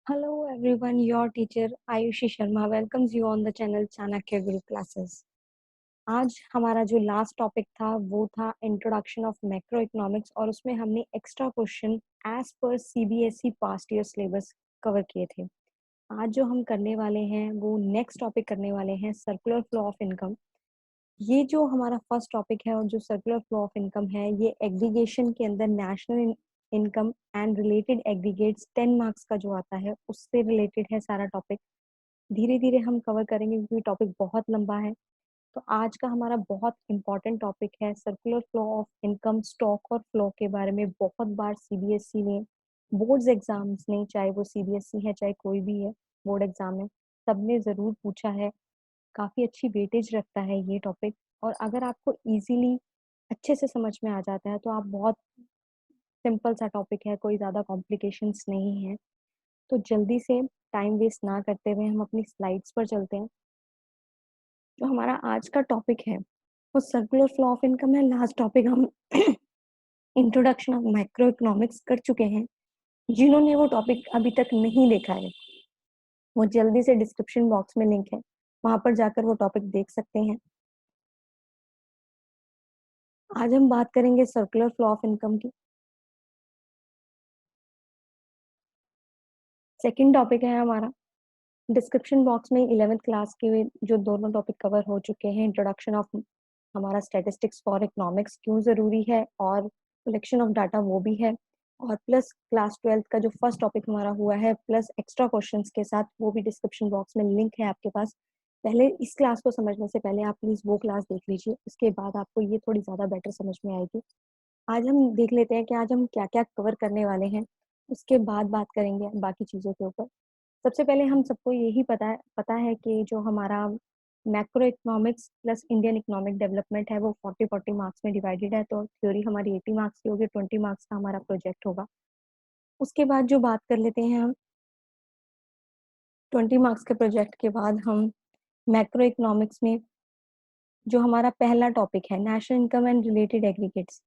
Hello everyone, your teacher Ayushi Sharma welcomes you on the channel Chanakya Guru classes. आज हमारा जो last topic था वो था इंट्रोडक्शन ऑफ मैक्रो इकोनॉमिक्स और उसमें हमने extra question as per CBSE past year syllabus cover किए थे। आज जो हम करने वाले हैं वो नेक्स्ट टॉपिक करने वाले हैं सर्कुलर फ्लो ऑफ इनकम। ये जो हमारा फर्स्ट टॉपिक है और जो सर्कुलर फ्लो ऑफ इनकम है ये एग्रीगेशन के अंदर national income and related aggregates 10 marks का जो आता है उससे रिलेटेड है सारा टॉपिक। धीरे धीरे हम कवर करेंगे क्योंकि टॉपिक बहुत लंबा है। तो आज का हमारा बहुत इंपॉर्टेंट टॉपिक है circular flow of income. Stock और फ्लो के बारे में बहुत बार सीबीएसई ने बोर्ड्स एग्जाम्स ने, चाहे वो सीबीएसई है चाहे कोई भी है बोर्ड एग्जाम है, सबने जरूर पूछा है। काफी अच्छी वेटेज रखता है ये टॉपिक। और अगर आपको इजीली अच्छे से समझ में आ जाता है तो आप बहुत सिंपल सा टॉपिक है, कोई ज्यादा कॉम्प्लिकेशंस नहीं है। तो जल्दी से टाइम वेस्ट ना करते हुए हम अपनी स्लाइड्स पर चलते हैं। जो हमारा आज का टॉपिक है वो सर्कुलर फ्लो ऑफ इनकम है। लास्ट टॉपिक हम इंट्रोडक्शन ऑफ माइक्रो इकोनॉमिक्स कर चुके हैं। जिन्होंने वो टॉपिक अभी तक नहीं देखा है वो जल्दी से डिस्क्रिप्शन बॉक्स में लिंक है, वहां पर जाकर वो टॉपिक देख सकते हैं। आज हम बात करेंगे सर्कुलर फ्लो ऑफ इनकम की। सेकंड टॉपिक है हमारा, डिस्क्रिप्शन बॉक्स में 11th क्लास के जो दोनों टॉपिक कवर हो चुके हैं। इंट्रोडक्शन ऑफ हमारा स्टैटिस्टिक्स फॉर इकोनॉमिक्स क्यों ज़रूरी है और कलेक्शन ऑफ डाटा वो भी है, और प्लस क्लास 12th का जो फर्स्ट टॉपिक हमारा हुआ है प्लस एक्स्ट्रा क्वेश्चंस के साथ, वो भी डिस्क्रिप्शन बॉक्स में लिंक है आपके पास। पहले इस क्लास को समझने से पहले आप प्लीज़ वो क्लास देख लीजिए, उसके बाद आपको ये थोड़ी ज़्यादा बेटर समझ में आएगी। आज हम देख लेते हैं कि आज हम क्या क्या कवर करने वाले हैं, उसके बाद बात करेंगे बाकी चीज़ों के ऊपर। सबसे पहले हम सबको यही पता है कि जो हमारा macro economics plus Indian economic development है वो 40-40 मार्क्स में डिवाइडेड है। तो थ्योरी हमारी 80 मार्क्स की होगी, 20 मार्क्स का हमारा प्रोजेक्ट होगा। उसके बाद जो बात कर लेते हैं हम 20 मार्क्स के प्रोजेक्ट के बाद हम मैक्रो इकोनॉमिक्स में जो हमारा पहला टॉपिक है national income and related aggregates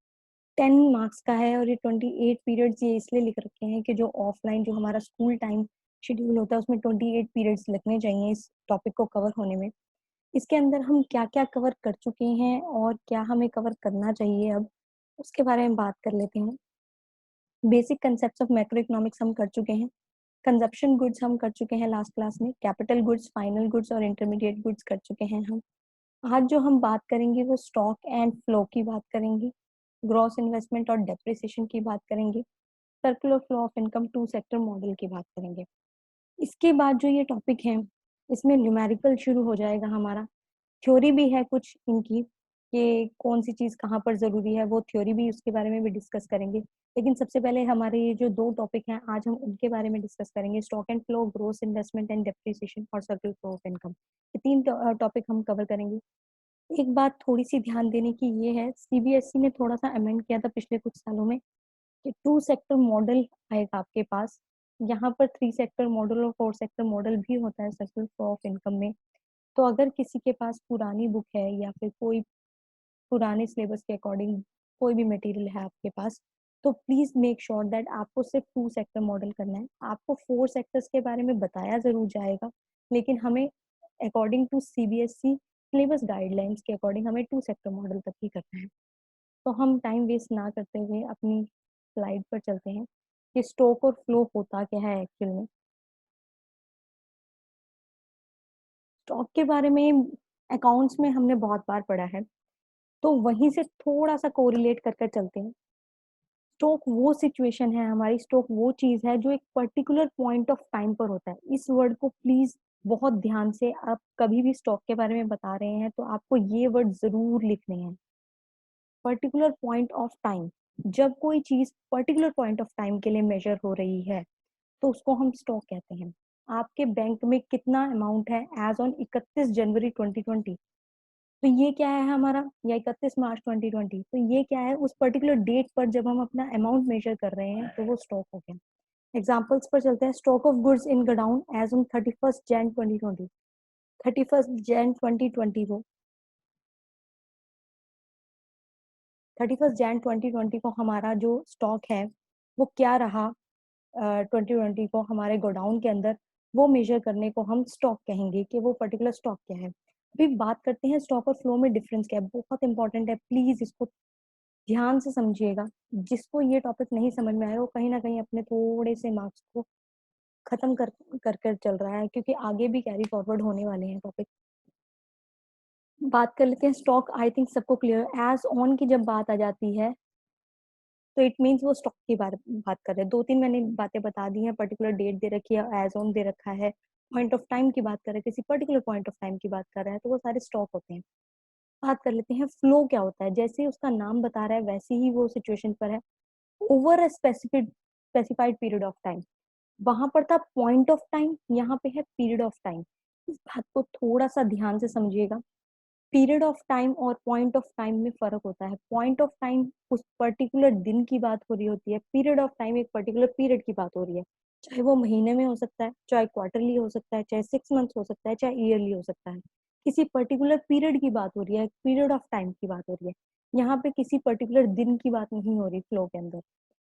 10 marks का है। और ये 28 पीरियड्स ये इसलिए लिख रखे हैं कि जो ऑफलाइन जो हमारा स्कूल टाइम शेड्यूल होता है उसमें 28 पीरियड्स लगने चाहिए इस टॉपिक को कवर होने में। इसके अंदर हम क्या क्या कवर कर चुके हैं और क्या हमें कवर करना चाहिए अब, उसके बारे में बात कर लेते हैं। Basic concept of macro economics हम कर चुके हैं। कंजप्शन गुड्स हम कर चुके हैं लास्ट क्लास में। कैपिटल गुड्स, फाइनल गुड्स और इंटरमीडिएट गुड्स कर चुके हैं हम। आज जो हम बात करेंगे वो स्टॉक एंड फ्लो की बात करेंगे, ग्रॉस इन्वेस्टमेंट और डेप्रिसिएशन की बात करेंगे, circular flow of income two sector model की बात करेंगे। इसके बाद जो ये टॉपिक है इसमें न्यूमेरिकल शुरू हो जाएगा हमारा। थ्योरी भी है कुछ इनकी कि कौन सी चीज कहाँ पर जरूरी है, वो थ्योरी भी उसके बारे में भी डिस्कस करेंगे। लेकिन सबसे पहले हमारे ये जो दो टॉपिक हैं आज हम उनके बारे में डिस्कस करेंगे, stock and flow, gross investment and depreciation और सर्कुलर फ्लो ऑफ इनकम। ये तीन टॉपिक हम कवर करेंगे। एक बात थोड़ी सी ध्यान देने की ये है, सीबीएसई ने थोड़ा सा अमेंड किया था पिछले कुछ सालों में कि 2 सेक्टर मॉडल आएगा आपके पास। यहाँ पर 3 सेक्टर मॉडल और 4 सेक्टर मॉडल भी होता है सर्कुलर फ्लो ऑफ इनकम में। तो अगर किसी के पास पुरानी बुक है या फिर कोई पुराने सिलेबस के अकॉर्डिंग कोई भी मटेरियल है आपके पास, तो प्लीज मेक श्योर दैट आपको सिर्फ 2 सेक्टर मॉडल करना है। आपको 4 सेक्टर्स के बारे में बताया जरूर जाएगा, लेकिन हमें according to CBSE syllabus guidelines के अकॉर्डिंग हमें 2 सेक्टर मॉडल तक ही करना है। तो हम टाइम वेस्ट ना करते हुए अपनी स्लाइड पर चलते हैं कि स्टॉक और फ्लो होता क्या है एक्चुअल में। स्टॉक के बारे में अकाउंट्स में हमने बहुत बार पढ़ा है, तो वहीं से थोड़ा सा कोरिलेट कर कर चलते हैं। स्टॉक वो सिचुएशन है हमारी, स्टॉक वो चीज है जो एक पर्टिकुलर पॉइंट ऑफ टाइम पर होता है। इस वर्ड को प्लीज बहुत ध्यान से, आप कभी भी स्टॉक के बारे में बता रहे हैं तो आपको ये वर्ड जरूर लिखने हैं। पर्टिकुलर पॉइंट ऑफ टाइम, जब कोई चीज पर्टिकुलर पॉइंट ऑफ टाइम के लिए मेजर हो रही है तो उसको हम स्टॉक कहते हैं। आपके बैंक में कितना अमाउंट है एज ऑन 31 जनवरी 2020, तो ये क्या है हमारा, या 31 मार्च 2020, तो ये क्या है उस पर्टिकुलर डेट पर जब हम अपना अमाउंट मेजर कर रहे हैं तो वो स्टॉक हो गया। एग्जाम्पल्स पर चलते हैं। Stock of goods in godown as on 31 Jan 2020, 31 Jan 2020 को 31 जैन 2020 को हमारा जो स्टॉक है वो क्या रहा, 2020 को हमारे गोडाउन के अंदर, वो मेजर करने को हम स्टॉक कहेंगे कि वो पर्टिकुलर स्टॉक क्या है। अभी बात करते हैं स्टॉक और फ्लो में डिफरेंस क्या है, बहुत इंपॉर्टेंट है, प्लीज इसको ध्यान से समझिएगा। जिसको ये टॉपिक नहीं समझ में आया वो कहीं ना कहीं अपने थोड़े से मार्क्स को खत्म कर चल रहा है, क्योंकि आगे भी कैरी फॉरवर्ड होने वाले हैं टॉपिक। बात कर लेते हैं स्टॉक। आई थिंक सबको क्लियर, एज ऑन की जब बात आ जाती है तो इट मीन्स वो स्टॉक की बात कर रहे हैं। 2-3 मैंने बातें बता दी हैं, पर्टिकुलर डेट दे रखी है, एज ऑन दे रखा है, पॉइंट ऑफ टाइम की बात कर रहे हैं, किसी पर्टिकुलर पॉइंट ऑफ टाइम की बात कर रहे हैं, तो वो सारे स्टॉक होते हैं। बात कर लेते हैं फ्लो क्या होता है। जैसे उसका नाम बता रहा है वैसे ही वो सिचुएशन पर है, over a specified period of time. वहां पर था पॉइंट ऑफ टाइम, यहाँ पे है पीरियड ऑफ टाइम। इस बात को थोड़ा सा ध्यान से समझिएगा। पीरियड ऑफ टाइम और पॉइंट ऑफ टाइम में फर्क होता है। पॉइंट ऑफ टाइम उस पर्टिकुलर दिन की बात हो रही होती है, पीरियड ऑफ टाइम एक पर्टिकुलर पीरियड की बात हो रही है, चाहे वो महीने में हो सकता है, चाहे क्वार्टरली हो सकता है, चाहे 6 मंथ्स हो सकता है, चाहे ईयरली हो सकता है। किसी पर्टिकुलर पीरियड की बात हो रही है, पीरियड ऑफ टाइम की बात हो रही है। यहाँ पे किसी पर्टिकुलर दिन की बात नहीं हो रही फ्लो के अंदर।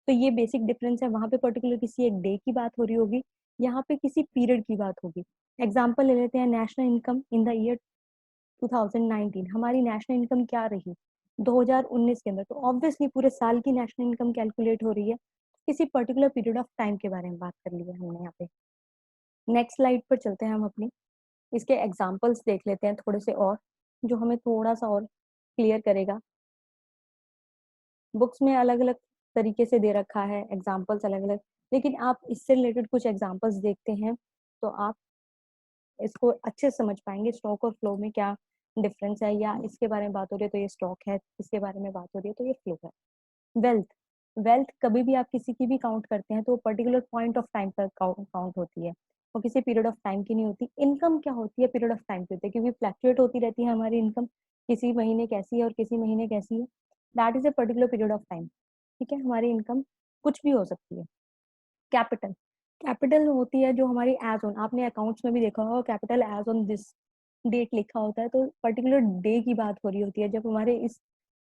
तो ये बेसिक डिफरेंस है। वहां पे पर्टिकुलर किसी एक डे की बात हो रही होगी, यहाँ पे किसी पीरियड की बात होगी। एग्जाम्पल ले लेते हैं, national income in the year 2019। हमारी नेशनल इनकम क्या रही 2019 के अंदर, तो ऑब्वियसली पूरे साल की नेशनल इनकम कैलकुलेट हो रही है। किसी पर्टिकुलर पीरियड ऑफ टाइम के बारे में बात कर ली है हमने यहाँ पे। नेक्स्ट स्लाइड पर चलते हैं हम अपनी, इसके एग्जाम्पल्स देख लेते हैं थोड़े से और, जो हमें थोड़ा सा और क्लियर करेगा। बुक्स में अलग अलग तरीके से दे रखा है एग्जाम्पल्स अलग अलग, लेकिन आप इससे रिलेटेड कुछ एग्जाम्पल्स देखते हैं तो आप इसको अच्छे से समझ पाएंगे स्टॉक और फ्लो में क्या डिफरेंस है, या इसके बारे में बात हो रही है तो ये स्टॉक है, इसके बारे में बात हो रही है तो ये फ्लो है। वेल्थ, वेल्थ कभी भी आप किसी की भी काउंट करते हैं तो पर्टिकुलर पॉइंट ऑफ टाइम पर काउंट होती है, वो किसी पीरियड ऑफ टाइम की नहीं होती। इनकम क्या होती है, पीरियड ऑफ टाइम की होती है, क्योंकि फ्लैक्चुएट होती रहती है हमारी इनकम, किसी महीने कैसी है और किसी महीने कैसी है, that is a particular period of time. ठीक है, हमारी इनकम कुछ भी हो सकती है। कैपिटल, कैपिटल होती है जो हमारी एज ऑन, आपने अकाउंट्स में भी देखा होगा capital as on this date लिखा होता है, तो पर्टिकुलर डे की बात हो रही होती है जब हमारे इस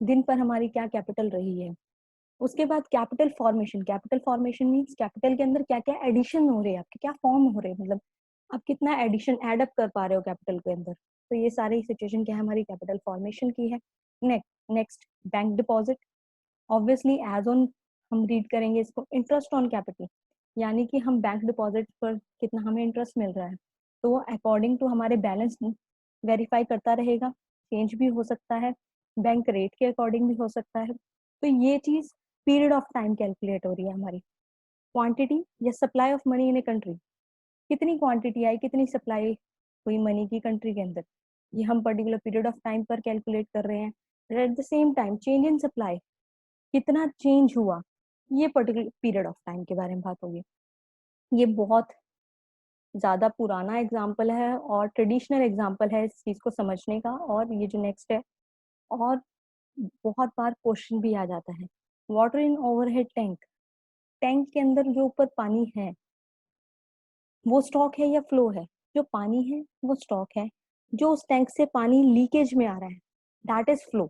दिन पर हमारी क्या कैपिटल रही है। उसके बाद capital formation, capital formation means capital के अंदर क्या क्या एडिशन हो रहे हैं, आपके क्या फॉर्म हो रहे हैं, मतलब आप कितना एडिशन एडअप कर पा रहे हो कैपिटल के अंदर। तो ये सारी सिचुएशन क्या है, हमारी कैपिटल फॉर्मेशन की है। Next bank deposit, obviously as on हम रीड करेंगे इसको, इंटरेस्ट ऑन कैपिटल, यानी कि हम बैंक डिपॉजिट पर कितना हमें इंटरेस्ट मिल रहा है, तो वो अकॉर्डिंग टू हमारे बैलेंस वेरीफाई करता रहेगा, चेंज भी हो सकता है, बैंक रेट के अकॉर्डिंग भी हो सकता है। तो ये चीज पीरियड ऑफ टाइम कैलकुलेट हो रही है हमारी। क्वांटिटी या supply of money in a country, कितनी क्वांटिटी आई, कितनी सप्लाई हुई मनी की कंट्री के अंदर, ये हम पर्टिकुलर पीरियड ऑफ टाइम पर कैलकुलेट कर रहे हैं। At the same time change in supply, कितना चेंज हुआ, ये पर्टिकुलर पीरियड ऑफ टाइम के बारे में बात होगी। ये बहुत ज्यादा पुराना एग्जाम्पल है और ट्रेडिशनल एग्जाम्पल है इस चीज को समझने का। और ये जो नेक्स्ट है, और बहुत बार क्वेश्चन भी आ जाता है, water in overhead tank, tank के अंदर जो ऊपर पानी है वो स्टॉक है या फ्लो है। जो पानी है वो स्टॉक है, जो उस टैंक से पानी लीकेज में आ रहा है that is flow.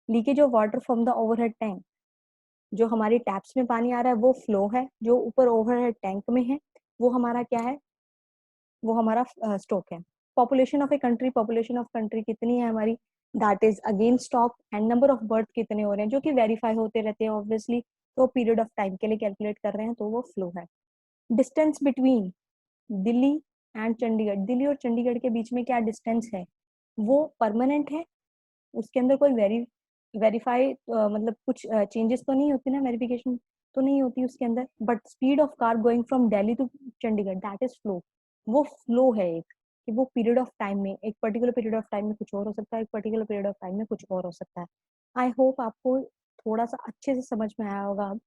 Leakage of water from the overhead tank, जो हमारी टैप्स में पानी आ रहा है वो फ्लो है, जो ऊपर ओवरहेड टैंक में है वो हमारा क्या है, वो हमारा स्टॉक है। Population of a country, population of country कितनी है हमारी, that is again stock. And number of birth कितने हो रहे हैं, जो कि वेरीफाई होते रहते हैं ऑब्वियसली, तो पीरियड ऑफ टाइम के लिए कैलकुलेट कर रहे हैं तो वो फ्लो है। Distance between Delhi and Chandigarh, Delhi और चंडीगढ़ के बीच में क्या डिस्टेंस है, वो परमानेंट है, उसके अंदर कोई वेरीफाई मतलब कुछ चेंजेस तो नहीं होती ना, वेरिफिकेशन तो नहीं होती उसके अंदर। But speed of car going from Delhi to Chandigarh that is flow, वो फ्लो है एक, कि वो पीरियड ऑफ टाइम में, एक पर्टिकुलर पीरियड ऑफ टाइम में कुछ और हो सकता है, एक पर्टिकुलर पीरियड ऑफ टाइम में कुछ और हो सकता है। आई होप आपको थोड़ा सा अच्छे से समझ में आया होगा। अब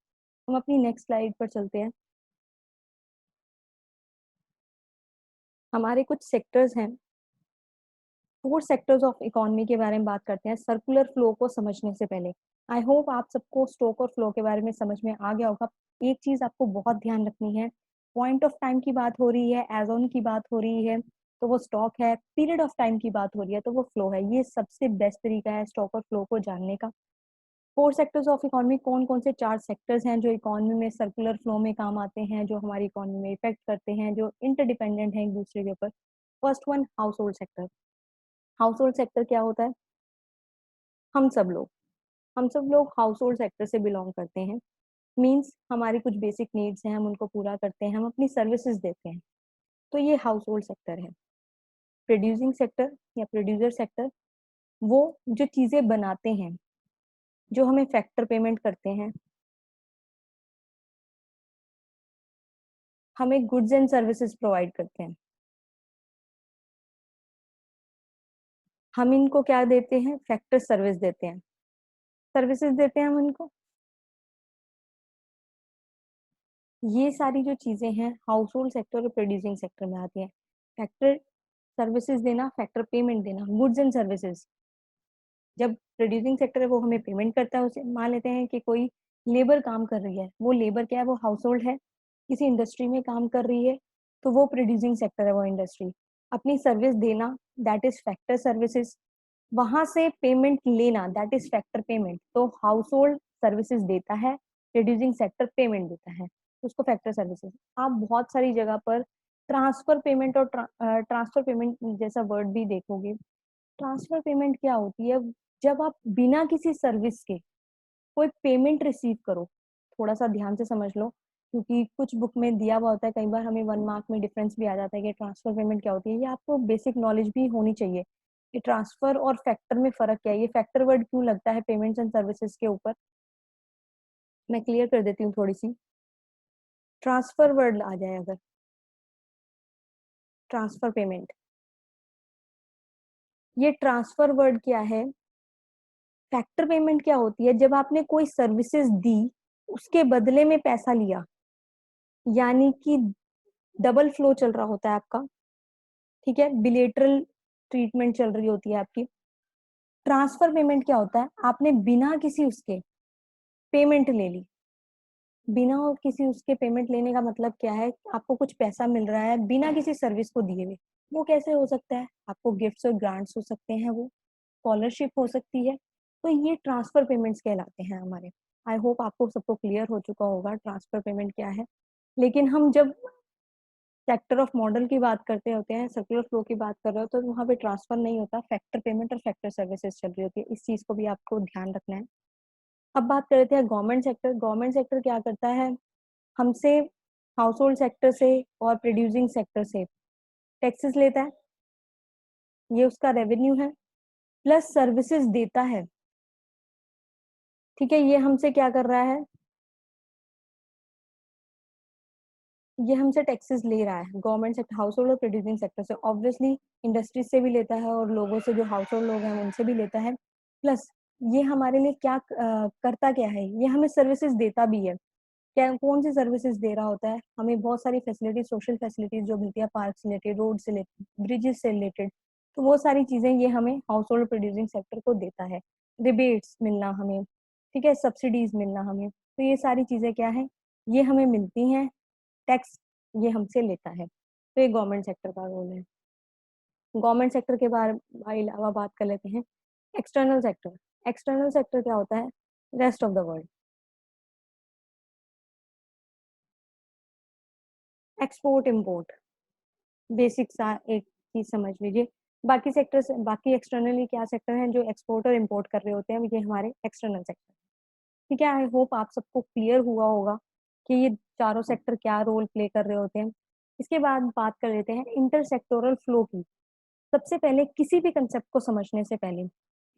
हम अपनी नेक्स्ट स्लाइड पर चलते हैं। हमारे कुछ सेक्टर्स हैं, 4 सेक्टर्स ऑफ इकोनॉमी के बारे में बात करते हैं सर्कुलर फ्लो को समझने से पहले। आई होप आप सबको स्टॉक और फ्लो के बारे में समझ में आ गया होगा। एक चीज आपको बहुत ध्यान रखनी है, पॉइंट ऑफ टाइम की बात हो रही है, एज ऑन की बात हो रही है तो वो स्टॉक है, पीरियड ऑफ टाइम की बात हो रही है तो वो फ्लो है। ये सबसे बेस्ट तरीका है स्टॉक और फ्लो को जानने का। 4 सेक्टर्स ऑफ इकोनॉमी कौन कौन से 4 सेक्टर्स हैं जो इकोनॉमी में सर्कुलर फ्लो में काम आते हैं, जो हमारी इकोनॉमी में इफेक्ट करते हैं, जो इंटरडिपेंडेंट हैं एक दूसरे के ऊपर। First one, house hold sector. House hold sector क्या होता है? हम सब लोग हम सब लोग हाउस होल्ड सेक्टर से बिलोंग करते हैं। मीन्स हमारी कुछ बेसिक नीड्स हैं, हम उनको पूरा करते हैं, हम अपनी सर्विसेज देते हैं, तो ये हाउस होल्ड सेक्टर है। प्रोड्यूसिंग सेक्टर या प्रोड्यूसर सेक्टर, वो जो चीजें बनाते हैं, जो हमें फैक्टर पेमेंट करते हैं, हमें गुड्स एंड सर्विसेज प्रोवाइड करते हैं। हम इनको क्या देते हैं? फैक्टर सर्विस देते हैं, सर्विसेज देते हैं हम इनको। ये सारी जो चीजें हैं हाउस होल्ड सेक्टर और प्रोड्यूसिंग सेक्टर में आती हैं। फैक्टर सर्विसेज देना, फैक्टर पेमेंट देना, गुड्स एंड सर्विसेज। जब प्रोड्यूसिंग सेक्टर है वो हमें पेमेंट करता है, उसे मान लेते हैं कि कोई लेबर काम कर रही है, वो लेबर क्या है? वो हाउस होल्ड है, किसी इंडस्ट्री में काम कर रही है, तो वो प्रोड्यूसिंग सेक्टर है, वो इंडस्ट्री। अपनी सर्विस देना, दैट इज फैक्टर सर्विसेज। वहां से पेमेंट लेना, दैट इज फैक्टर पेमेंट। तो हाउस होल्ड सर्विसेज देता है, प्रोड्यूसिंग सेक्टर पेमेंट देता है, उसको फैक्टर सर्विसेज। आप बहुत सारी जगह पर ट्रांसफर पेमेंट और ट्रांसफर पेमेंट जैसा वर्ड भी देखोगे। ट्रांसफर पेमेंट क्या होती है? जब आप बिना किसी सर्विस के कोई पेमेंट रिसीव करो। थोड़ा सा ध्यान से समझ लो, क्योंकि कुछ बुक में दिया हुआ होता है, कई बार हमें 1 मार्क में डिफरेंस भी आ जाता है कि ट्रांसफर पेमेंट क्या होती है। ये आपको बेसिक नॉलेज भी होनी चाहिए कि ट्रांसफर और फैक्टर में फर्क क्या है। ये फैक्टर वर्ड क्यों लगता है पेमेंट्स एंड सर्विसेज के ऊपर, मैं क्लियर कर देती हूँ थोड़ी सी। ट्रांसफर वर्ड आ जाए अगर, ट्रांसफर पेमेंट, ये ट्रांसफर वर्ड क्या है? फैक्टर पेमेंट क्या होती है? जब आपने कोई सर्विसेज दी, उसके बदले में पैसा लिया, यानी कि डबल फ्लो चल रहा होता है आपका, ठीक है, बिलेटरल ट्रीटमेंट चल रही होती है आपकी। ट्रांसफर पेमेंट क्या होता है? आपने बिना किसी उसके पेमेंट ले ली। बिना किसी उसके पेमेंट लेने का मतलब क्या है? आपको कुछ पैसा मिल रहा है बिना किसी सर्विस को दिए हुए। वो कैसे हो सकता है? आपको गिफ्ट्स और ग्रांट्स हो सकते हैं, वो स्कॉलरशिप हो सकती है। तो ये ट्रांसफर पेमेंट्स कहलाते हैं हमारे। आई होप आपको सबको क्लियर हो चुका होगा ट्रांसफर पेमेंट क्या है। लेकिन हम जब सेक्टर ऑफ मॉडल की बात करते होते हैं, सर्कुलर फ्लो की बात कर रहे हो, तो वहाँ पे ट्रांसफर नहीं होता, फैक्टर पेमेंट और फैक्टर सर्विसेज चल रही होती है। इस चीज को भी आपको ध्यान रखना है। अब बात कर लेते हैं गवर्नमेंट सेक्टर। गवर्नमेंट सेक्टर क्या करता है? हमसे, हाउस होल्ड सेक्टर से और प्रोड्यूसिंग सेक्टर से टैक्सेस लेता है, ये उसका रेवेन्यू है, प्लस सर्विसेज देता है। ठीक है, ये हमसे क्या कर रहा है? ये हमसे टैक्सेस ले रहा है। गवर्नमेंट सेक्टर हाउस होल्ड और प्रोड्यूसिंग सेक्टर से ऑब्वियसली इंडस्ट्रीज से भी लेता है और लोगों से, जो हाउस होल्ड लोग हैं उनसे भी लेता है। प्लस ये हमारे लिए क्या करता क्या है? ये हमें सर्विसेज देता भी है। क्या, कौन सी सर्विसेज दे रहा होता है? हमें बहुत सारी फैसिलिटीज, सोशल फैसिलिटीज जो मिलती है, पार्क से रिलेटेड, रोड से रिलेटेड, ब्रिजेस से रिलेटेड, तो वो सारी चीजें ये हमें हाउस होल्ड प्रोड्यूसिंग सेक्टर को देता है। रिबेट्स मिलना हमें, ठीक है, सब्सिडीज मिलना हमें, तो ये सारी चीजें क्या है? ये हमें मिलती हैं, टैक्स ये हमसे लेता है। तो ये गवर्नमेंट सेक्टर का रोल है। गवर्नमेंट सेक्टर के बारे अलावा बात कर लेते हैं एक्सटर्नल सेक्टर। एक्सटर्नल सेक्टर क्या होता है? Rest of the world. Export import, basic सा एक चीज समझ लीजिए। बाकी सेक्टर से, बाकी एक्सटर्नली क्या सेक्टर हैं जो एक्सपोर्ट और इम्पोर्ट कर रहे होते हैं, ये हमारे एक्सटर्नल सेक्टर। ठीक है, आई होप आप सबको क्लियर हुआ होगा कि ये चारों सेक्टर क्या रोल प्ले कर रहे होते हैं। इसके बाद बात कर लेते हैं इंटरसेक्टोरल फ्लो की। सबसे पहले किसी भी कंसेप्ट को समझने से पहले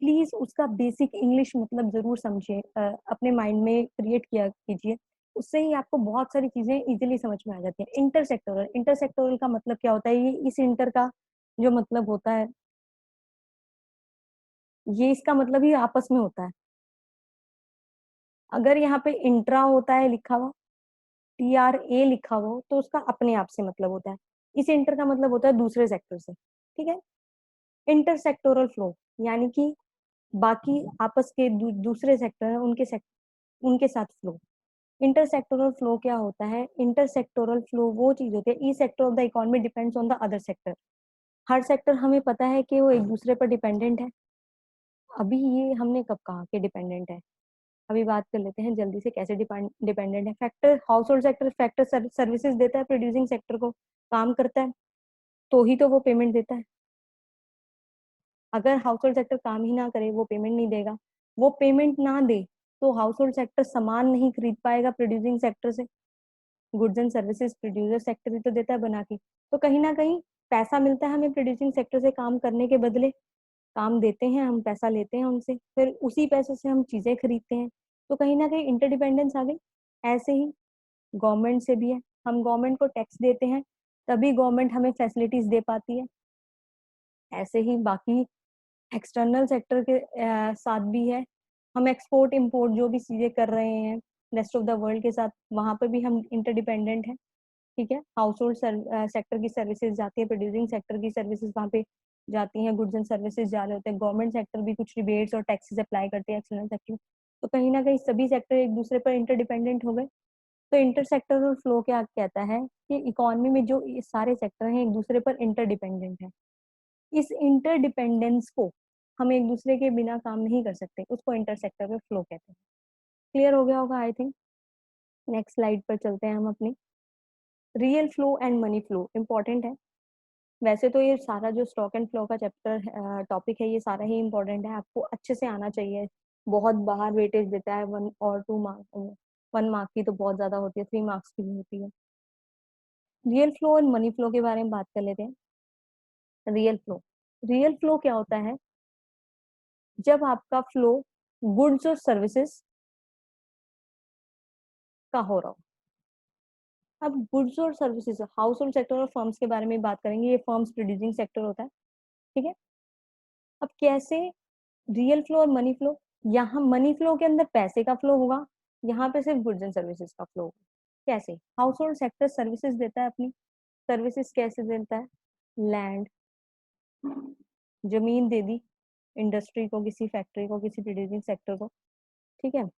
प्लीज उसका बेसिक इंग्लिश मतलब जरूर समझिए, अपने माइंड में क्रिएट किया कीजिए। उससे ही आपको बहुत सारी चीजें इजीली समझ में आ जाती है। इंटरसेक्टोरल, इंटरसेक्टोरल का मतलब क्या होता है? ये इस इंटर का जो मतलब होता है, ये इसका मतलब ही आपस में होता है। अगर यहाँ पे इंट्रा होता है लिखा हुआ, TRA लिखा हुआ हो, तो उसका अपने आप से मतलब होता है। इस इंटर का मतलब होता है दूसरे सेक्टर से। ठीक है, इंटरसेक्टोरल फ्लो यानी कि बाकी आपस के दूसरे सेक्टर है, उनके साथ फ्लो। इंटरसेक्टोरल फ्लो क्या होता है? इंटरसेक्टोरल फ्लो वो चीज होती है, E sector of the economy depends on the other sector. Her sector हमें पता है कि वो एक दूसरे पर डिपेंडेंट है। अभी ये हमने कब कहा कि डिपेंडेंट है? अभी बात कर लेते हैं जल्दी से कैसे डिपेंडेंट है। Factor house hold sector factor services देता है प्रोड्यूसिंग सेक्टर को, काम करता है तो ही तो वो पेमेंट देता है। अगर हाउस होल्ड सेक्टर काम ही ना करे, वो पेमेंट नहीं देगा, वो पेमेंट ना दे तो हाउस होल्ड सेक्टर सामान नहीं खरीद पाएगा प्रोड्यूसिंग सेक्टर से। Goods and services producer sector ही तो देता है बना के, तो कहीं ना कहीं पैसा मिलता है हमें प्रोड्यूसिंग सेक्टर से काम करने के बदले। काम देते हैं हम, पैसा लेते हैं उनसे, फिर उसी पैसे से हम चीजें खरीदते हैं, तो कहीं ना कहीं इंटरडिपेंडेंस आ गई। ऐसे ही गवर्नमेंट से भी है, हम गवर्नमेंट को टैक्स देते हैं तभी गवर्नमेंट हमें फैसिलिटीज दे पाती है। ऐसे ही बाकी एक्सटर्नल सेक्टर के साथ भी है, हम एक्सपोर्ट इंपोर्ट जो भी चीजें कर रहे हैं रेस्ट ऑफ द वर्ल्ड के साथ, वहां पर भी हम इंटरडिपेंडेंट है। ठीक है, हाउस होल्ड सेक्टर की सर्विसेज जाती है, प्रोड्यूसिंग सेक्टर की सर्विसेज वहाँ पे जाती हैं, गुड्स एंड सर्विसेज जा रहे होते हैं, गवर्नमेंट सेक्टर भी कुछ रिबेट्स और टैक्सेस अप्लाई करते हैं एक्सटर्नल सेक्टर। तो कहीं ना कहीं सभी सेक्टर एक दूसरे पर इंटरडिपेंडेंट हो गए। तो इंटरसेक्टरल फ्लो क्या कहता है कि इकोनॉमी में जो ये सारे सेक्टर हैं एक दूसरे पर इंटरडिपेंडेंट है। इस इंटरडिपेंडेंस को हम एक दूसरे के बिना काम नहीं कर सकते, उसको इंटरसेक्टरल फ्लो कहते हैं। क्लियर हो गया होगा आई थिंक। नेक्स्ट स्लाइड पर चलते हैं हम अपनी। Real flow and money flow important है। वैसे तो ये सारा जो स्टॉक एंड फ्लो का चैप्टर टॉपिक है, ये सारा ही इंपॉर्टेंट है, आपको अच्छे से आना चाहिए। बहुत बाहर वेटेज देता है 1 और 2 मार्क्स, 1 मार्क की तो बहुत ज्यादा होती है, 3 मार्क्स की भी होती है। रियल फ्लो और मनी फ्लो के बारे में बात कर लेते हैं। रियल फ्लो, रियल फ्लो क्या होता है? जब आपका फ्लो गुड्स और सर्विसेज का हो रहा हो। अब गुड्स और सर्विसेज, हाउस होल्ड सेक्टर और फर्म्स के बारे में बात करेंगे, ये फर्म्स प्रोड्यूसिंग सेक्टर होता है। ठीक है, अब कैसे रियल फ्लो और मनी फ्लो, यहाँ मनी फ्लो के अंदर पैसे का फ्लो होगा, यहाँ पे सिर्फ गुड्स एंड सर्विसेज का फ्लो होगा। कैसे? हाउस होल्ड सेक्टर सर्विसेज देता है अपनी, सर्विसेज कैसे देता है? लैंड, जमीन दे दी इंडस्ट्री को, किसी फैक्ट्री को, किसी प्रोड्यूसिंग सेक्टर को। ठीक है,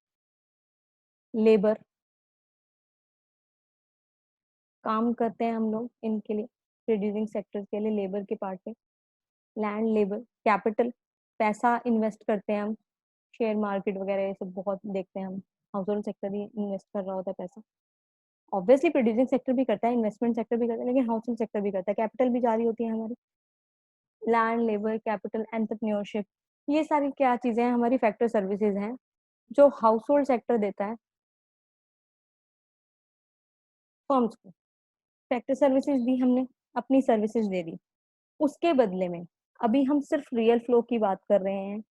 लेबर, काम करते हैं हम लोग इनके लिए, प्रोड्यूसिंग सेक्टर के लिए लेबर के पार्ट पे। लैंड, लेबर, कैपिटल, पैसा इन्वेस्ट करते हैं हम, शेयर मार्केट वगैरह ये सब बहुत देखते हैं हम, हाउस होल्ड सेक्टर ही इन्वेस्ट कर रहा होता है पैसा। ऑब्वियसली प्रोड्यूसिंग सेक्टर भी करता है, इन्वेस्टमेंट सेक्टर भी करता है, लेकिन हाउस होल्ड सेक्टर भी करता है, कैपिटल भी जारी होती है हमारी। लैंड, लेबर, कैपिटल, एंटरप्रेन्योरशिप, ये सारी क्या चीजें हैं? हमारी फैक्टर सर्विसेज हैं जो हाउस होल्ड सेक्टर देता है फर्म्स को। फैक्टर सर्विसेज दी हमने, अपनी सर्विसेज दे दी, उसके बदले में अभी हम सिर्फ रियल फ्लो की बात कर रहे हैं।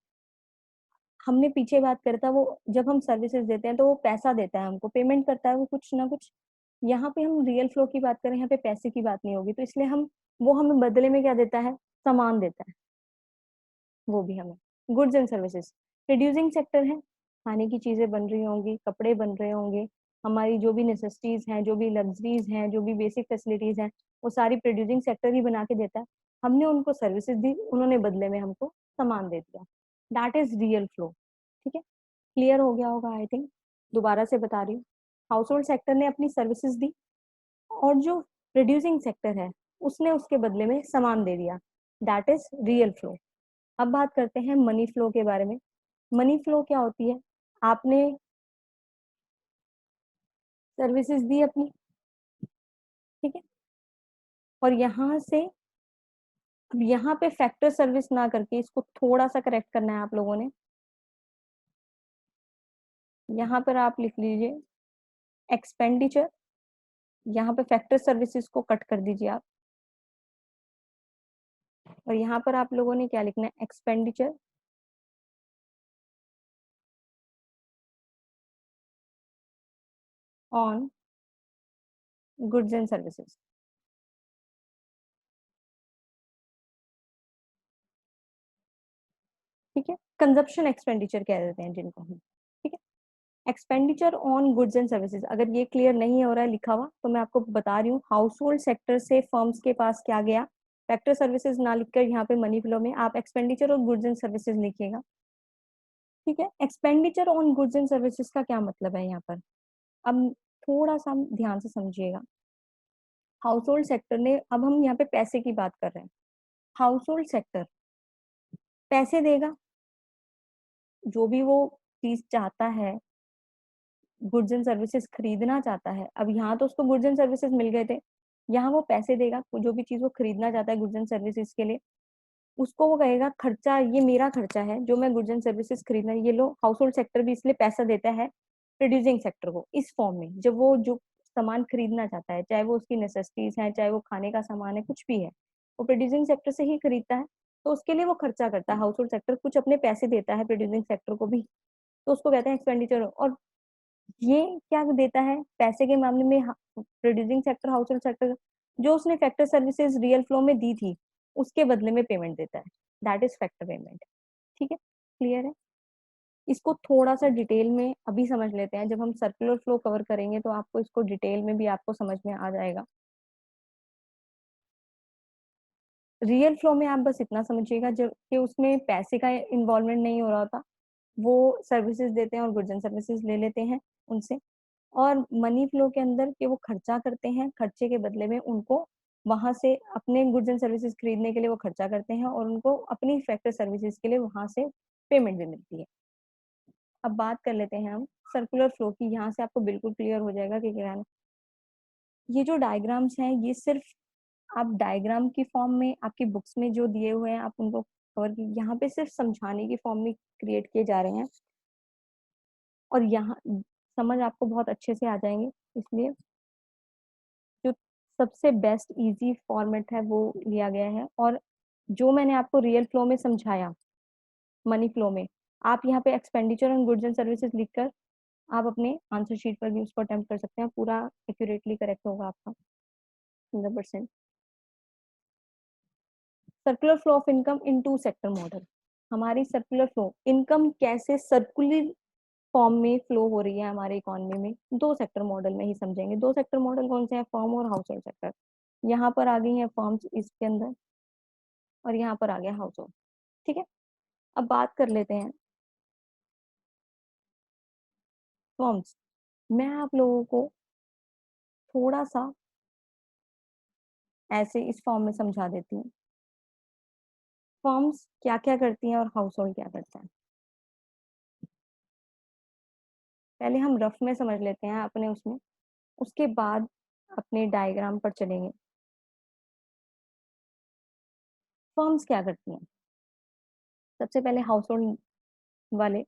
हमने पीछे बात करा था, वो जब हम सर्विसेज देते हैं तो वो पैसा देता है हमको, पेमेंट करता है वो कुछ ना कुछ। यहाँ पे हम रियल फ्लो की बात करें, यहाँ पे पैसे की बात नहीं होगी, तो इसलिए हम, वो हमें बदले में क्या देता है? सामान देता है, वो भी हमें। Goods and services producing sector है, खाने की चीजें बन रही होंगी, कपड़े बन रहे होंगे, हमारी जो भी नेसेसिटीज हैं, जो भी लग्जरीज हैं, जो भी बेसिक फैसिलिटीज हैं, वो सारी प्रोड्यूसिंग सेक्टर ही बना के देता है। हमने उनको सर्विसेज दी, उन्होंने बदले में हमको सामान दे दिया। That is real flow. ठीक है, क्लियर हो गया होगा आई थिंक। दोबारा से बता रही हूँ, हाउस होल्ड सेक्टर ने अपनी सर्विसेज दी और जो प्रोड्यूसिंग सेक्टर है उसने उसके बदले में सामान दे दिया, दैट इज रियल फ्लो। अब बात करते हैं मनी फ्लो के बारे में। मनी फ्लो क्या होती है? आपने सर्विसेज दी अपनी, ठीक है, और यहाँ से, अब यहाँ पे फैक्टर सर्विस ना करके इसको थोड़ा सा करेक्ट करना है आप लोगों ने। यहाँ पर आप लिख लीजिए एक्सपेंडिचर, यहाँ पे फैक्टर सर्विसेज को कट कर दीजिए आप, और यहाँ पर आप लोगों ने क्या लिखना है? Expenditure on goods and services. ठीक है, कंजप्शन एक्सपेंडिचर कह देते हैं जिनको हम। ठीक है, expenditure on goods and services. अगर ये क्लियर नहीं हो रहा है लिखा हुआ तो मैं आपको बता रही हूँ, हाउस होल्ड सेक्टर से फर्म्स के पास क्या गया, फैक्टर सर्विसेज ना लिखकर यहाँ पे मनी फ्लो में आप एक्सपेंडिचर और गुड्स एंड सर्विसेज लिखिएगा। ठीक है, expenditure on goods and services का क्या मतलब है यहाँ पर? अब थोड़ा सा ध्यान से समझिएगा। हाउस होल्ड सेक्टर ने, अब हम यहाँ पे पैसे की बात कर रहे हैं, हाउस होल्ड सेक्टर पैसे देगा, जो भी वो चीज चाहता है, गुड्स एंड सर्विसेज खरीदना चाहता है, अब यहाँ तो उसको गुड्स एंड सर्विसेज मिल गए थे, यहाँ वो पैसे देगा, जो भी चीज वो खरीदना चाहता है गुड्स एंड सर्विसेज के लिए, उसको वो कहेगा खर्चा, ये मेरा खर्चा है जो मैं गुड्स एंड सर्विसेज खरीदना, ये लो। हाउस होल्ड सेक्टर भी इसलिए पैसा देता है प्रोड्यूसिंग सेक्टर को इस फॉर्म में, जब वो जो सामान खरीदना चाहता है, चाहे वो उसकी नेसेसिटीज है, चाहे वो खाने का सामान है, कुछ भी है, वो प्रोड्यूसिंग सेक्टर से ही खरीदता है, तो उसके लिए वो खर्चा करता है। हाउस होल्ड सेक्टर कुछ अपने पैसे देता है प्रोड्यूसिंग सेक्टर को भी, तो उसको कहते हैं एक्सपेंडिचर। और ये क्या देता है पैसे के मामले में, producing sector, house hold sector, जो उसने फैक्टर सर्विसेज रियल फ्लो में दी थी उसके बदले में पेमेंट देता है, दैट इज फैक्टर पेमेंट। ठीक है, क्लियर है? इसको थोड़ा सा डिटेल में अभी समझ लेते हैं, जब हम सर्कुलर फ्लो कवर करेंगे तो आपको इसको डिटेल में भी आपको समझ में आ जाएगा। रियल फ्लो में आप बस इतना समझिएगा जब कि उसमें पैसे का इन्वॉल्वमेंट नहीं हो रहा होता, वो सर्विसेज देते हैं और गुड्स एंड सर्विसेज ले लेते हैं उनसे। और मनी फ्लो के अंदर कि वो खर्चा करते हैं, खर्चे के बदले में उनको वहां से अपने गुड्स एंड सर्विसेज खरीदने के लिए वो खर्चा करते हैं और उनको अपनी फैक्टर सर्विसेज के लिए वहां से पेमेंट भी मिलती है। अब बात कर लेते हैं हम सर्कुलर फ्लो की, यहाँ से आपको बिल्कुल क्लियर हो जाएगा कि क्या है। ये जो डायग्राम्स हैं ये सिर्फ आप डायग्राम की फॉर्म में आपकी बुक्स में जो दिए हुए हैं आप उनको कवर की, यहाँ पे सिर्फ समझाने की फॉर्म में क्रिएट किए जा रहे हैं, और यहाँ समझ आपको बहुत अच्छे से आ जाएंगे। इसलिए जो सबसे बेस्ट इजी फॉर्मेट है वो लिया गया है, और जो मैंने आपको रियल फ्लो में समझाया मनी फ्लो में, आप यहाँ पे expenditure on goods and services लिखकर आप अपने आंसर शीट पर भी उसको अटेम्प्ट कर सकते हैं, पूरा एक्यूरेटली करेक्ट होगा आपका 100%। Circular flow of income in two sector model, हमारी सर्कुलर फ्लो इनकम कैसे सर्कुलर फॉर्म में फ्लो हो रही है हमारे इकोनॉमी में, दो सेक्टर मॉडल में ही समझेंगे। दो सेक्टर मॉडल कौन से हैं? फर्म और हाउस होल्ड सेक्टर। यहाँ पर आ गई है फर्म्स इसके अंदर, और यहाँ पर आ गया हाउस होल्ड। ठीक है, अब बात कर लेते हैं फर्म्स। मैं आप लोगों को थोड़ा सा ऐसे इस फॉर्म में समझा देती हूँ, फर्म्स क्या क्या करती हैं और हाउस होल्ड क्या करता है। पहले हम रफ में समझ लेते हैं अपने उसमें, उसके बाद अपने डायग्राम पर चलेंगे। फर्म्स क्या करती हैं? सबसे पहले हाउस होल्ड वाले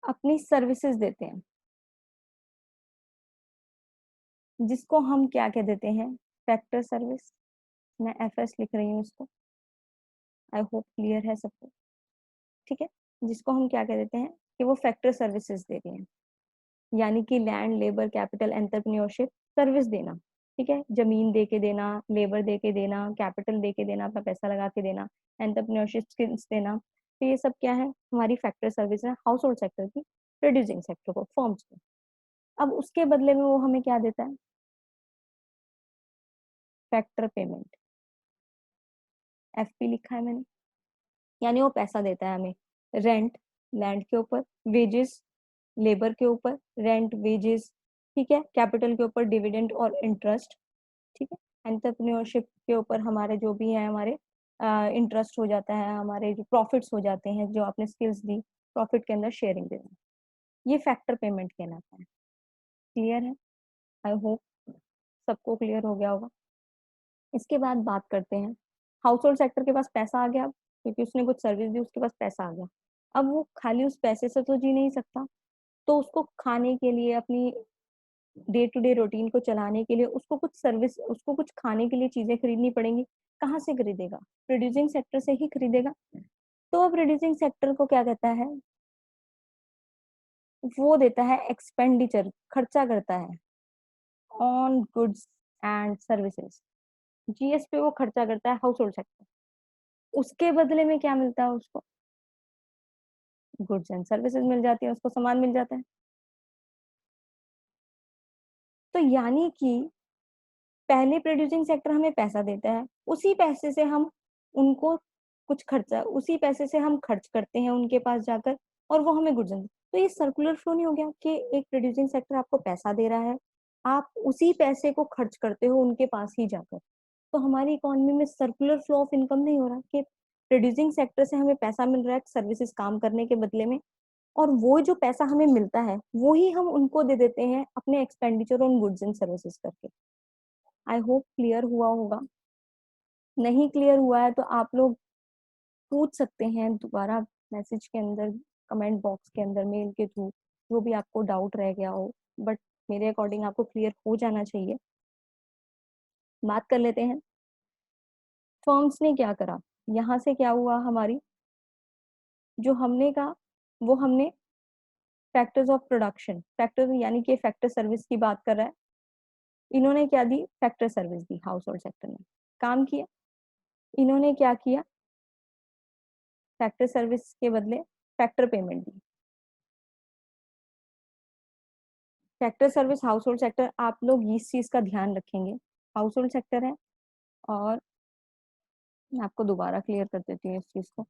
अपनी सर्विसेज देते हैं, जिसको हम क्या कह देते हैं? Factor service. मैं एफएस लिख रही हूँ इसको, आई होप क्लियर है सबको। ठीक है, जिसको हम क्या कह देते हैं कि वो फैक्टर सर्विसेज दे रहे हैं, यानी कि land, labour, capital, entrepreneurship service देना। ठीक है, जमीन दे के देना, लेबर दे के देना, कैपिटल दे के देना, अपना पैसा लगा के देना, एंटरप्रेन्योरशिप स्किल्स देना, तो ये सब क्या है? हमारी फैक्टर सर्विस है हाउस होल्ड सेक्टर की, प्रोड्यूसिंग सेक्टर को, फर्म्स को। अब उसके बदले में वो हमें क्या देता है? फैक्टर पेमेंट, एफपी लिखा है मैंने, यानी वो पैसा देता है हमें। रेंट लैंड के ऊपर, वेजेस लेबर के ऊपर, रेंट वेजेस, ठीक है, कैपिटल के ऊपर डिविडेंड और इंटरेस्ट, ठीक है, एंटरप्रेन्योरशिप के ऊपर हमारे जो भी है हमारे इंटरेस्ट हो जाता है, हमारे जो प्रॉफिट्स हो जाते हैं, जो आपने स्किल्स दी, प्रॉफिट के अंदर शेयरिंग देना, ये फैक्टर पेमेंट कहलाता है। क्लियर है? आई होप सबको क्लियर हो गया होगा। इसके बाद बात करते हैं, हाउस होल्ड सेक्टर के पास पैसा आ गया, क्योंकि उसने कुछ सर्विस दी, उसके पास पैसा आ गया। अब वो खाली उस पैसे से तो जी नहीं सकता, तो उसको खाने के लिए, अपनी डे टू डे रूटीन को चलाने के लिए उसको कुछ सर्विस, उसको कुछ खाने के लिए चीजें खरीदनी पड़ेंगी। कहाँ से खरीदेगा? प्रोड्यूसिंग सेक्टर से ही खरीदेगा। तो अब प्रोड्यूसिंग सेक्टर को क्या कहता है? वो देता है एक्सपेंडिचर, खर्चा करता है on goods and services, GS पे वो खर्चा करता है हाउस होल्ड सेक्टर। उसके बदले में क्या मिलता है उसको? गुड्स एंड सर्विसेज मिल जाती है, उसको सामान मिल जाता है। तो यानी कि पहले प्रोड्यूसिंग सेक्टर हमें पैसा देता है, उसी पैसे से हम उनको कुछ खर्चा, उसी पैसे से हम खर्च करते हैं उनके पास जाकर, और वो हमें गुड्स। तो ये सर्कुलर फ्लो नहीं हो गया कि एक प्रोड्यूसिंग सेक्टर आपको पैसा दे रहा है, आप उसी पैसे को खर्च करते हो उनके पास ही जाकर। तो हमारी इकोनॉमी में सर्कुलर फ्लो ऑफ इनकम नहीं हो रहा कि प्रोड्यूसिंग सेक्टर से हमें पैसा मिल रहा है सर्विसेज काम करने के बदले में, और वो जो पैसा हमें मिलता है वो ही हम उनको दे देते हैं अपने expenditure on goods and services करके। आई होप क्लियर हुआ होगा। नहीं क्लियर हुआ है तो आप लोग पूछ सकते हैं दोबारा मैसेज के अंदर, कमेंट बॉक्स के अंदर, मेल के थ्रू, जो भी आपको डाउट रह गया हो, बट मेरे अकॉर्डिंग आपको क्लियर हो जाना चाहिए। बात कर लेते हैं फर्म्स ने क्या करा। यहाँ से क्या हुआ, हमारी जो हमने कहा वो हमने फैक्टर्स ऑफ प्रोडक्शन, फैक्टर यानी कि फैक्टर सर्विस की बात कर रहा है, इन्होंने क्या दी, फैक्टर सर्विस दी। हाउस होल्ड सेक्टर ने काम किया, इन्होंने क्या किया, फैक्टर सर्विस के बदले फैक्टर पेमेंट दी। Factor service, household sector, आप लोग इस चीज का ध्यान रखेंगे। हाउस होल्ड सेक्टर है, और मैं आपको दोबारा क्लियर कर देती हूँ इस चीज को,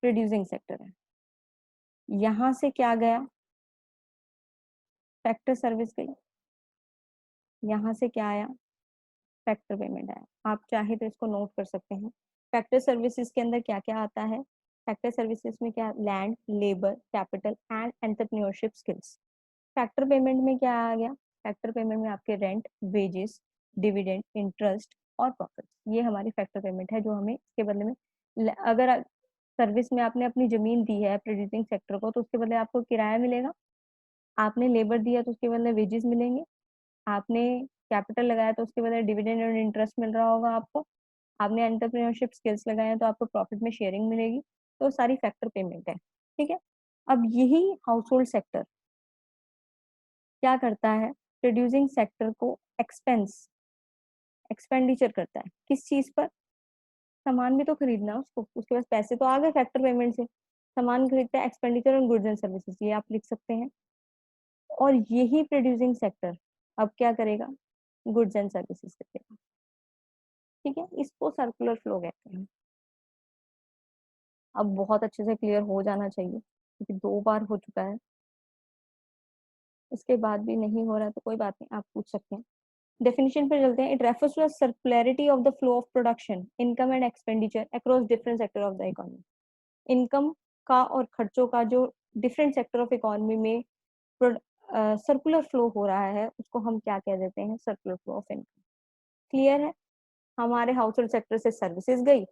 प्रोड्यूसिंग सेक्टर है। यहां से क्या गया, फैक्टर सर्विस गई, यहाँ से क्या आया, फैक्टर पेमेंट आया। आप चाहे तो इसको नोट कर सकते हैं। फैक्टर सर्विसेज के अंदर क्या क्या आता है, फैक्टर सर्विसेज में क्या, land, labour, capital and entrepreneurship skills. Factor payment में क्या आ गया, फैक्टर पेमेंट में आपके रेंट, वेजेस, डिविडेंड, इंटरेस्ट और प्रॉफिट, ये हमारी फैक्टर पेमेंट है जो हमें इसके बदले में, अगर सर्विस में आपने अपनी जमीन दी है प्रोड्यूसिंग सेक्टर को तो उसके बदले आपको किराया मिलेगा, आपने लेबर दिया तो उसके बदले वेजेस मिलेंगे, आपने कैपिटल लगाया तो उसके बदले डिविडेंड और इंटरेस्ट मिल रहा होगा आपको, आपने एंटरप्रेन्योरशिप स्किल्स लगाए तो आपको प्रॉफिट में शेयरिंग मिलेगी। तो सारी फैक्टर पेमेंट है, ठीक है। अब यही हाउस होल्ड सेक्टर क्या करता है, प्रोड्यूसिंग सेक्टर को एक्सपेंडिचर करता है, किस चीज पर, सामान भी तो खरीदना है उसको, उसके पास पैसे तो आ गए फैक्टर पेमेंट से, सामान खरीदता है, expenditure on goods and services, ये आप लिख सकते हैं। और यही प्रोड्यूसिंग सेक्टर अब क्या करेगा, गुड्स एंड सर्विसेज करेगा, ठीक है। इसको सर्कुलर फ्लो कहते हैं। अब बहुत अच्छे से क्लियर हो जाना चाहिए क्योंकि 2 बार हो चुका है, इसके बाद भी नहीं हो रहा है तो कोई बात नहीं, आप पूछ सकते हैं। डेफिनेशन पर चलते हैं। It refers to circularity of the flow of production, income and expenditure across different sector of the economy. Income का और खर्चों का जो डिफरेंट सेक्टर ऑफ इकोनॉमी में सर्कुलर फ्लो हो रहा है उसको हम क्या कह देते हैं, circular flow of income. Clear है। हमारे हाउस होल्ड सेक्टर से सर्विसेज गई,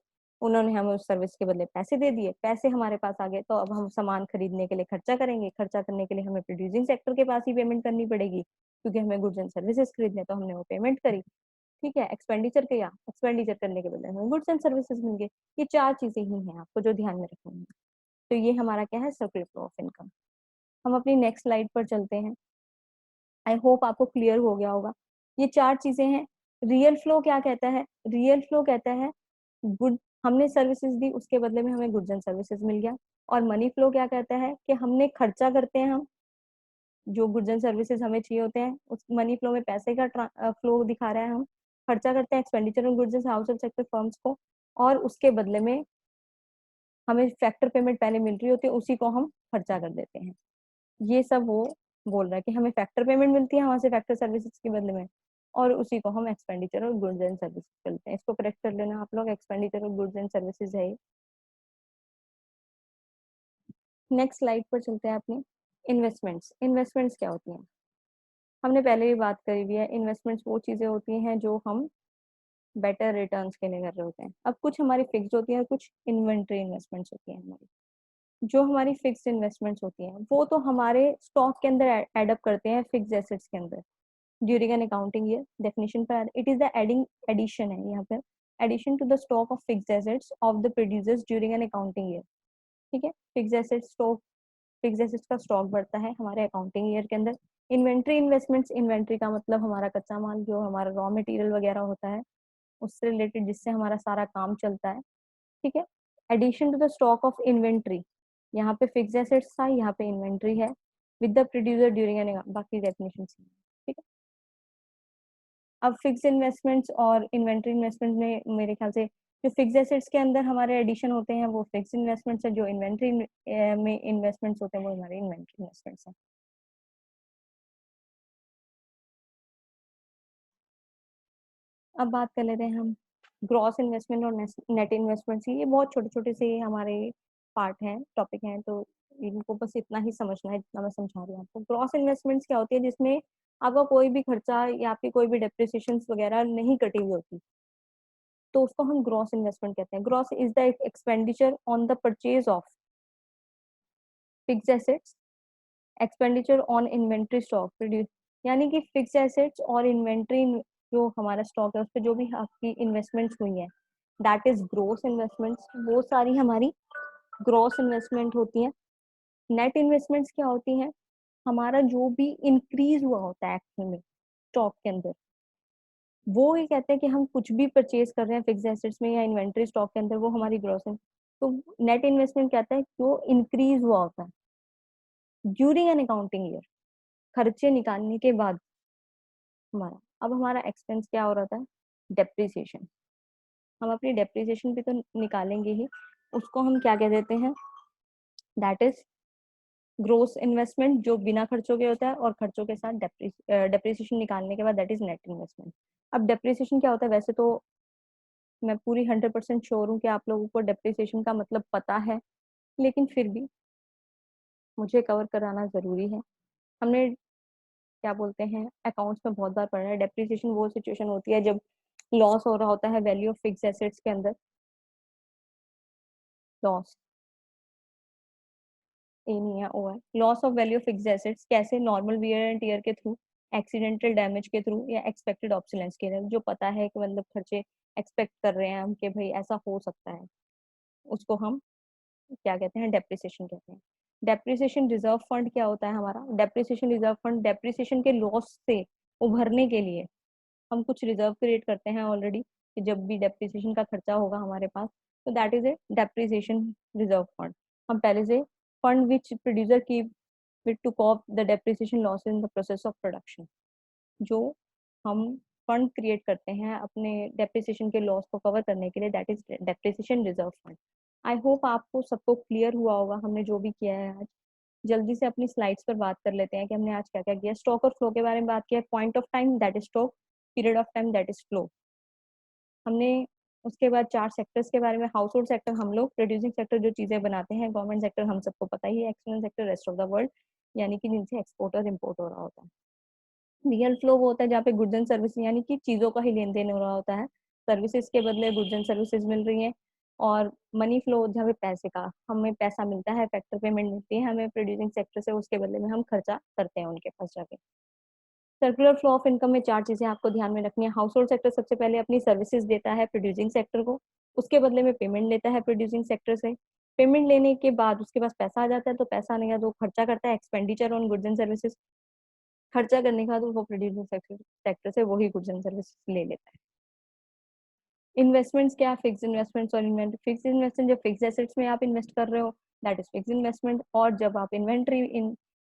उन्होंने हमें उस सर्विस के बदले पैसे दे दिए, पैसे हमारे पास आ गए तो अब हम सामान खरीदने के लिए खर्चा करेंगे, खर्चा करने के लिए हमें प्रोड्यूसिंग सेक्टर के पास ही पेमेंट करनी पड़ेगी क्योंकि हमें गुड्स एंड सर्विसेज खरीदने, तो हमने वो पेमेंट करी, ठीक है। एक्सपेंडिचर किया, एक्सपेंडिचर करने के बदले हमें गुड्स एंड सर्विसेज मिल गए। ये 4 चीजें ही हैं आपको जो ध्यान में रखनी है। तो ये हमारा क्या है, सर्कुलर फ्लो ऑफ इनकम। हम अपनी नेक्स्ट स्लाइड पर चलते हैं। आई होप आपको क्लियर हो गया होगा। ये 4 चीजें हैं। रियल फ्लो क्या कहता है, रियल फ्लो कहता है गुड, हमने सर्विसेज दी उसके बदले में हमें गुड्स एंड सर्विसेज मिल गया। और मनी फ्लो क्या कहता है कि हमने खर्चा करते हैं, हम जो गुड्स एंड सर्विसेज हमें चाहिए होते हैं उस मनी फ्लो में पैसे का फ्लो दिखा रहा है, हम खर्चा करते हैं expenditure on goods and house hold sector firms को, और उसके बदले में हमें फैक्टर पेमेंट पहले मिल रही होती है उसी को हम खर्चा कर देते हैं। ये सब वो बोल रहा है कि हमें फैक्टर पेमेंट मिलती है वहां से फैक्टर सर्विसेज के बदले में, और उसी को हम एक्सपेंडिचर और गुड्स एंड सर्विसेज करते हैं। इसको करेक्ट कर लेना आप लोग, एक्सपेंडिचर और गुड्स एंड सर्विसेज है। नेक्स्ट स्लाइड पर चलते हैं अपने। इन्वेस्टमेंट्स, इन्वेस्टमेंट्स क्या होती हैं, हमने पहले भी बात करी हुई है। इन्वेस्टमेंट्स वो चीजें होती हैं जो हम बेटर रिटर्न्स के लिए कर रहे होते हैं। अब कुछ हमारी फिक्स्ड होती है, कुछ इन्वेंट्री इन्वेस्टमेंट्स होती हैं हमारी। जो हमारी फिक्स्ड इन्वेस्टमेंट्स होती हैं वो तो हमारे स्टॉक के अंदर एडअप करते हैं फिक्स्ड एसेट्स के अंदर during an accounting year. Definition पर it is the adding, addition है यहाँ पर, addition to the stock of fixed assets of the producers during an accounting year, ठीक है। Fixed assets stock, fixed assets का stock बढ़ता है हमारे अकाउंटिंग ईयर के अंदर। इन्वेंट्री इन्वेस्टमेंट्स, इन्वेंट्री का मतलब हमारा कच्चा माल, जो हमारा रॉ मटेरियल वगैरह होता है उससे रिलेटेड, जिससे हमारा सारा काम चलता है, ठीक है। Addition to the stock of inventory, यहाँ पे फिक्स्ड एसेट्स था, यहाँ पे इन्वेंट्री है, with the producer during an, बाकी डेफिनेशन, ठीक है। अब फिक्स्ड इन्वेस्टमेंट्स और इन्वेंट्री इन्वेस्टमेंट में मेरे ख्याल से जो फिक्स्ड एसेट्स के अंदर हमारे एडिशन होते हैं वो फिक्स्ड इन्वेस्टमेंट्स है, जो इन्वेंट्री में इन्वेस्टमेंट्स होते हैं वो हमारे इन्वेंट्री इन्वेस्टमेंट्स हैं। अब बात कर लेते हैं हम ग्रॉस इन्वेस्टमेंट और नेट इन्वेस्टमेंट, ये बहुत छोटे छोटे से हमारे पार्ट हैं, टॉपिक हैं, तो इनको बस इतना ही समझना है जितना मैं समझा रही हूँ आपको। ग्रॉस इन्वेस्टमेंट्स क्या होती है, जिसमें आपका कोई भी खर्चा या आपकी कोई भी डेप्रिसिएशन वगैरह नहीं कटी हुई होती, तो उसको हम ग्रॉस इन्वेस्टमेंट कहते हैं। Gross is the expenditure on the purchase of fix assets, expenditure on inventory stock produce, यानी कि फिक्स एसेट्स और इन्वेंट्री जो हमारा स्टॉक है उस पर जो भी आपकी इन्वेस्टमेंट्स हुई है, दैट इज ग्रोस इन्वेस्टमेंट्स, वो सारी हमारी ग्रोस इन्वेस्टमेंट होती है। नेट इन्वेस्टमेंट्स क्या होती हैं, हमारा जो भी इंक्रीज हुआ होता है एक्चुअल में स्टॉक के अंदर, वो ये कहते हैं कि हम कुछ भी परचेज कर रहे हैं फिक्स एसेट्स में या इन्वेंट्री स्टॉक के अंदर, वो हमारी ग्रोस है। तो नेट इन्वेस्टमेंट कहता है जो इंक्रीज हुआ होता है ड्यूरिंग एन अकाउंटिंग ईयर, खर्चे निकालने के बाद हमारा। अब हमारा एक्सपेंस क्या हो रहा था, डेप्रिसिएशन। हम अपनी डेप्रिसिएशन भी तो निकालेंगे ही, उसको हम क्या कह देते हैं, दैट इज ग्रोस इन्वेस्टमेंट, जो बिना खर्चों के होता है, और खर्चों के साथ डेप्रिसिएशन निकालने के बाद दैट इज नेट इन्वेस्टमेंट। अब डेप्रिसिएशन क्या होता है, वैसे तो मैं पूरी 100% श्योर हूँ कि आप लोगों को डेप्रिसिएशन का मतलब पता है, लेकिन फिर भी मुझे कवर कराना जरूरी है। हमने क्या बोलते हैं अकाउंट्स में बहुत बार पढ़ा है, डेप्रिसिएशन वो सिचुएशन होती है जब लॉस हो रहा होता है वैल्यू ऑफ फिक्स एसेट्स के अंदर, लॉस ए नहीं है, ओ है, loss of value of fix assets. कैसे, नॉर्मल वियर एंड टीयर के थ्रू, एक्सीडेंटल डैमेज के थ्रू, या एक्सपेक्टेड ऑब्सोलेंस के थ्रू, जो पता है कि मतलब खर्चे एक्सपेक्ट कर रहे हैं हम कि भाई ऐसा हो सकता है, उसको हम क्या कहते हैं, डेप्रिसिएशन कहते हैं। डेप्रिसिएशन रिजर्व फंड क्या होता है हमारा, डेप्रिसिएशन रिजर्व फंड डेप्रिसिएशन के लॉस से उभरने के लिए हम कुछ रिजर्व क्रिएट करते हैं ऑलरेडी, कि जब भी डेप्रिसिएशन का खर्चा होगा हमारे पास, तो that is a depreciation reserve fund. हम पहले से fund which producer keep with to cope the depreciation loss in the process of production, जो हम फंड क्रिएट करते हैं अपने डेप्रिसिएशन के लॉस को कवर करने के लिए, that is depreciation reserve fund. I hope आपको सबको क्लियर हुआ होगा हमने जो भी किया है आज। जल्दी से अपनी स्लाइड्स पर बात कर लेते हैं कि हमने आज क्या क्या किया। स्टॉक और फ्लो के बारे में बात किया, point of time that is stock, period of time that is flow. हमने उसके बाद 4 सेक्टर्स के बारे में, हाउस होल्ड सेक्टर हम लोग, प्रोड्यूसिंग सेक्टर जो चीजें बनाते हैं, गवर्नमेंट सेक्टर हम सबको पता ही है, external sector rest of the world, यानी कि जिनसे एक्सपोर्ट और इम्पोर्ट हो रहा होता है। रियल फ्लो वो होता है जहाँ पे गुड्स एंड सर्विस, यानी कि चीजों का ही लेन देन हो रहा होता है, सर्विसेज के बदले गुड्स एंड सर्विसेज मिल रही हैं। और मनी फ्लो जहाँ पे पैसे का, हमें पैसा मिलता है, फैक्टर पेमेंट मिलती है हमें प्रोड्यूसिंग सेक्टर से, उसके बदले में हम खर्चा करते हैं उनके पास जाके। सर्कुलर फ्लो ऑफ इनकम में 4 चीजें आपको ध्यान में रखनी है। हाउस होल्ड सेक्टर सबसे पहले अपनी सर्विसेज देता है प्रोड्यूसिंग सेक्टर को, उसके बदले में पेमेंट लेता है प्रोड्यूसिंग सेक्टर से। पेमेंट लेने के बाद उसके पास पैसा आ जाता है, तो पैसा आने का तो खर्चा करता है, expenditure on goods and services. खर्चा करने का तो वो प्रोड्यूसिंग सेक्टर से वही गुड्स एंड सर्विसेज ले लेता है। इन्वेस्टमेंट्स क्या, फिक्स इन्वेस्टमेंट्स और इन्वेंट। फिक्स इन्वेस्टमेंट जब फिक्स एसेट्स में आप इन्वेस्ट कर रहे हो, दैट इज फिक्स इन्वेस्टमेंट, और जब आप इन्वेंट्री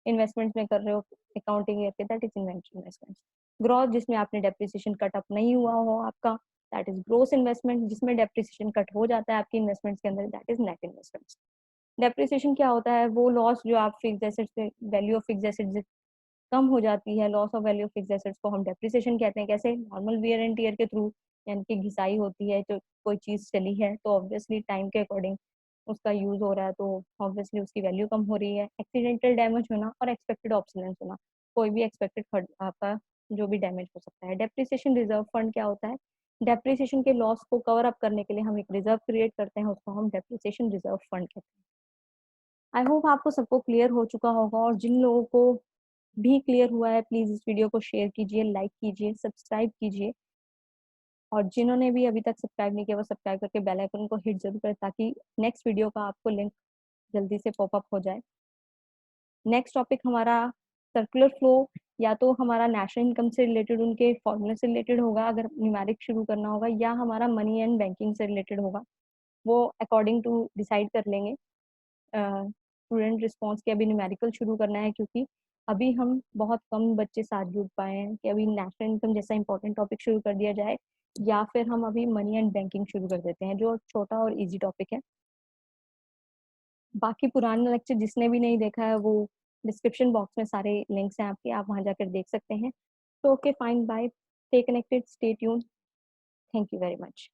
इन्वेस्टमेंट्स में कर रहे हो अकाउंटिंग ईयर के, that is inventory investment. Growth जिसमें आपने डेप्रिसिएशन कट अप नहीं हुआ हो आपका, दैट इज ग्रोस इन्वेस्टमेंट। जिसमें डेप्रिसिएशन कट हो जाता है आपकी इन्वेस्टमेंट्स के अंदर, that is net investments. Depreciation क्या होता है, वो लॉस जो आप फिक्स एसेट्स से, वैल्यू ऑफ फिक्स एसेट्स कम हो जाती है, loss of value of fix assets को हम डेप्रिसिएशन कहते हैं। कैसे, नॉर्मल वियर एंड टीयर के थ्रू, यानी कि घिसाई होती है, जो कोई चीज चली है तो ऑब्वियसली टाइम के अकॉर्डिंग उसका यूज हो रहा है, तो ऑब्वियसली उसकी वैल्यू कम हो रही है। एक्सीडेंटल डैमेज होना और एक्सपेक्टेड ऑब्सोलेंस होना, कोई भी एक्सपेक्टेड आपका जो भी डैमेज हो सकता है। डेप्रिसिएशन रिजर्व फंड क्या होता है, डेप्रिसिएशन के लॉस को कवर अप करने के लिए हम एक रिजर्व क्रिएट करते हैं, उसको हम डेप्रिसिएशन रिजर्व फंड कहते हैं। आई होप आपको सबको क्लियर हो चुका होगा, और जिन लोगों को भी क्लियर हुआ है प्लीज इस वीडियो को शेयर कीजिए, लाइक कीजिए, सब्सक्राइब कीजिए, और जिन्होंने भी अभी तक सब्सक्राइब नहीं किया वो सब्सक्राइब करके बेल आइकन को हिट जरूर करें, ताकि नेक्स्ट वीडियो का आपको लिंक जल्दी से पॉपअप हो जाए। नेक्स्ट टॉपिक हमारा सर्कुलर फ्लो, या तो हमारा नेशनल इनकम से रिलेटेड उनके फॉर्मूले से रिलेटेड होगा अगर न्यूमेरिक शुरू करना होगा, या हमारा मनी एंड बैंकिंग से रिलेटेड होगा, वो अकॉर्डिंग टू डिसाइड कर लेंगे। स्टूडेंट रिस्पॉन्स के अभी न्यूमेरिकल शुरू करना है, क्योंकि अभी हम बहुत कम बच्चे साथ जुड़ पाए हैं कि अभी नेशनल इनकम जैसा इंपॉर्टेंट टॉपिक शुरू कर दिया जाए, या फिर हम अभी मनी एंड बैंकिंग शुरू कर देते हैं जो छोटा और इजी टॉपिक है। बाकी पुराना लेक्चर जिसने भी नहीं देखा है, वो डिस्क्रिप्शन बॉक्स में सारे लिंक्स हैं आपके, आप वहां जाकर देख सकते हैं। तो okay fine, bye, stay connected, stay tune, thank you very much.